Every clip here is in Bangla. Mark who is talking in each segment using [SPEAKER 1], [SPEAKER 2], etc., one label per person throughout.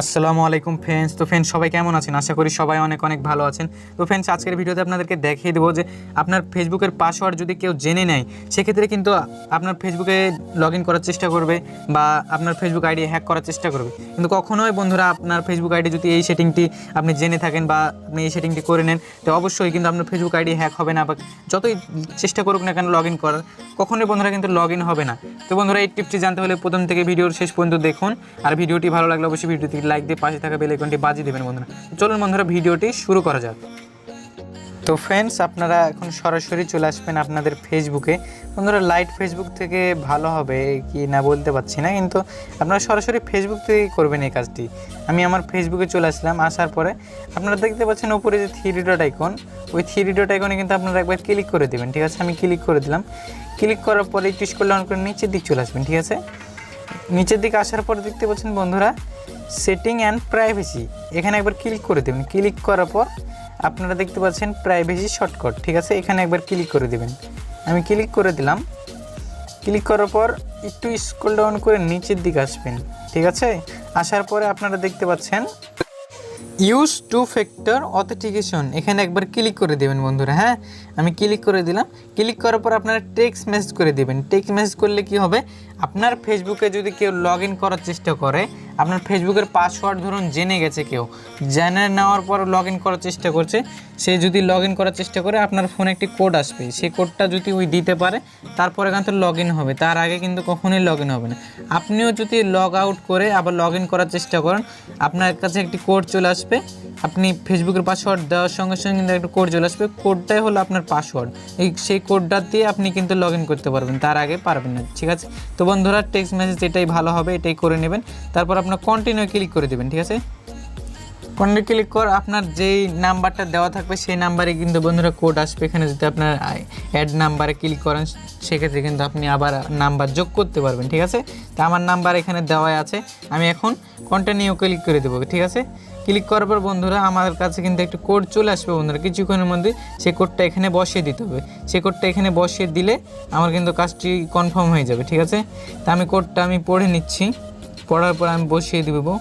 [SPEAKER 1] আসসালামু আলাইকুম ফ্রেন্ডস। তো ফ্রেন্ডস সবাই কেমন আছেন? আশা করি সবাই অনেক অনেক ভালো আছেন। তো ফ্রেন্ডস আজকের ভিডিওতে আপনাদেরকে দেখিয়ে দেবো যে আপনার ফেসবুকের পাসওয়ার্ড যদি কেউ জেনে নেয় সেক্ষেত্রে কিন্তু আপনার ফেসবুকে লগ ইন করার চেষ্টা করবে বা আপনার ফেসবুক আইডি হ্যাক করার চেষ্টা করবে। কিন্তু কখনোই বন্ধুরা আপনার ফেসবুক আইডি যদি এই সেটিংটি আপনি জেনে থাকেন বা আপনি এই সেটিংটি করে নেন তো অবশ্যই কিন্তু আপনার ফেসবুক আইডি হ্যাক হবে না, বা যতই চেষ্টা করুক না কেন লগ ইন করার কখনোই বন্ধুরা কিন্তু লগ ইন হবে না। তো বন্ধুরা এই টিপটি জানতে হলে প্রথম থেকে ভিডিওর শেষ পর্যন্ত দেখুন, আর ভিডিওটি ভালো লাগলে অবশ্যই ভিডিওটি লাইক দিয়ে পাশে থাকা বেল আইকনটি বাজিয়ে দেবেন বন্ধুরা। চলুন বন্ধুরা ভিডিওটি শুরু করা যাক। তো ফ্রেন্ডস আপনারা এখন সরাসরি চলে আসবেন আপনাদের ফেসবুকে। বন্ধুরা লাইট ফেসবুক থেকে ভালো হবে কি না বলতে পারছি না, কিন্তু আপনারা সরাসরি ফেসবুক থেকেই করবেন এই কাজটি। আমি আমার ফেসবুকে চলে আসলাম, আসার পরে আপনারা দেখতে পাচ্ছেন উপরে যে থ্রি ডট আইকন, ওই থ্রি ডট আইকনে কিন্তু আপনারা একবার ক্লিক করে দেবেন। ঠিক আছে, আমি ক্লিক করে দিলাম। ক্লিক করার পরে একটু স্ক্রল ডাউন করে নিচের দিক চলে আসবেন। ঠিক আছে, নিচের দিকে আসার পরে দেখতে পাচ্ছেন বন্ধুরা সেটিং অ্যান্ড প্রাইভেসি, এখানে একবার ক্লিক করে দেবেন। ক্লিক করার পর আপনারা দেখতে পাচ্ছেন প্রাইভেসি শর্টকাট। ঠিক আছে, এখানে একবার ক্লিক করে দেবেন। আমি ক্লিক করে দিলাম। ক্লিক করার পর একটু স্ক্রল ডাউন করে নিচের দিকে আসবেন। ঠিক আছে, আসার পরে আপনারা দেখতে পাচ্ছেন ইউজ টু ফ্যাক্টর অথেন্টিকেশন, এখানে একবার ক্লিক করে দেবেন বন্ধুরা। হ্যাঁ, আমি ক্লিক করে দিলাম। ক্লিক করার পর আপনারা টেক্সট মেসেজ করে দেবেন। টেক্সট মেসেজ করলে কি হবে, আপনার ফেসবুকে যদি কেউ লগ ইন করার চেষ্টা করে, আপনার ফেসবুকের পাসওয়ার্ড ধরুন জেনে গেছে, কেউ জেনে নেওয়ার পর লগ ইন করার চেষ্টা করছে, সে যদি লগ ইন করার চেষ্টা করে আপনার ফোনে একটি কোড আসবে, সেই কোডটা যদি ওই দিতে পারে তারপরে কিন্তু লগ ইন হবে, তার আগে কিন্তু কখনোই লগ ইন হবে না। আপনিও যদি লগ আউট করে আবার লগ ইন করার চেষ্টা করেন, আপনার কাছে একটি কোড চলে আসবে। আপনি ফেসবুকের পাসওয়ার্ড দেওয়ার সঙ্গে সঙ্গে কিন্তু একটা কোড চলে আসবে, কোডটাই হলো আপনার পাসওয়ার্ড। সেই কোডটা দিয়ে আপনি কিন্তু লগ ইন করতে পারবেন, তার আগে পারবেন না। ঠিক আছে, তো বন্ধুরা টেক্সট মেসেজ এটাই ভালো হবে, এটাই করে নেবেন। তারপর আপনার কন্টিনিউ ক্লিক করে দেবেন। ঠিক আছে, কন্টিনিউ ক্লিক কর আপনার যেই নাম্বারটা দেওয়া থাকবে সেই নাম্বারে কিন্তু বন্ধুরা কোড আসবে। এখানে যদি আপনার অ্যাড নাম্বারে ক্লিক করেন সেক্ষেত্রে কিন্তু আপনি আবার নাম্বার যোগ করতে পারবেন। ঠিক আছে, তো আমার নাম্বার এখানে দেওয়াই আছে, আমি এখন কন্টিনিউ ক্লিক করে দেবো। ঠিক আছে, ক্লিক করার পর বন্ধুরা আমার কাছে কিন্তু একটা কোড চলে আসবে বন্ধুরা, কিছুক্ষণের মধ্যে সেই কোডটা এখানে বসিয়ে দিতে হবে। সেই কোডটা এখানে বসিয়ে দিলে আমার কিন্তু কাজটি কনফার্ম হয়ে যাবে। ঠিক আছে, তা আমি কোডটা পড়ে নিচ্ছি, পড়ার পর আমি বসিয়ে দেবো।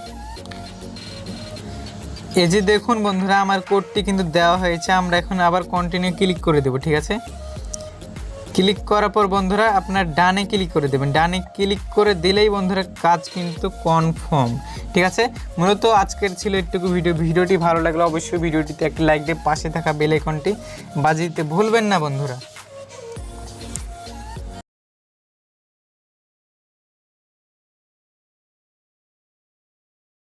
[SPEAKER 1] এই যে দেখুন বন্ধুরা আমার কোডটি কিন্তু দেওয়া হয়েছে, আমরা এখন আবার কন্টিনিউ ক্লিক করে দেবো। ঠিক আছে, ক্লিক করার পর বন্ধুরা আপনার ডানে ক্লিক করে দেবেন। ডানে ক্লিক করে দিলেই বন্ধুরা কাজ কিন্তু কনফার্ম। ঠিক আছে, মূলত আজকের ছিল একটুকু ভিডিওটি ভালো লাগলে অবশ্যই ভিডিওটিতে একটা লাইক দিয়ে পাশে থাকা বেল আইকনটি বাজিয়ে দিতে ভুলবেন না বন্ধুরা।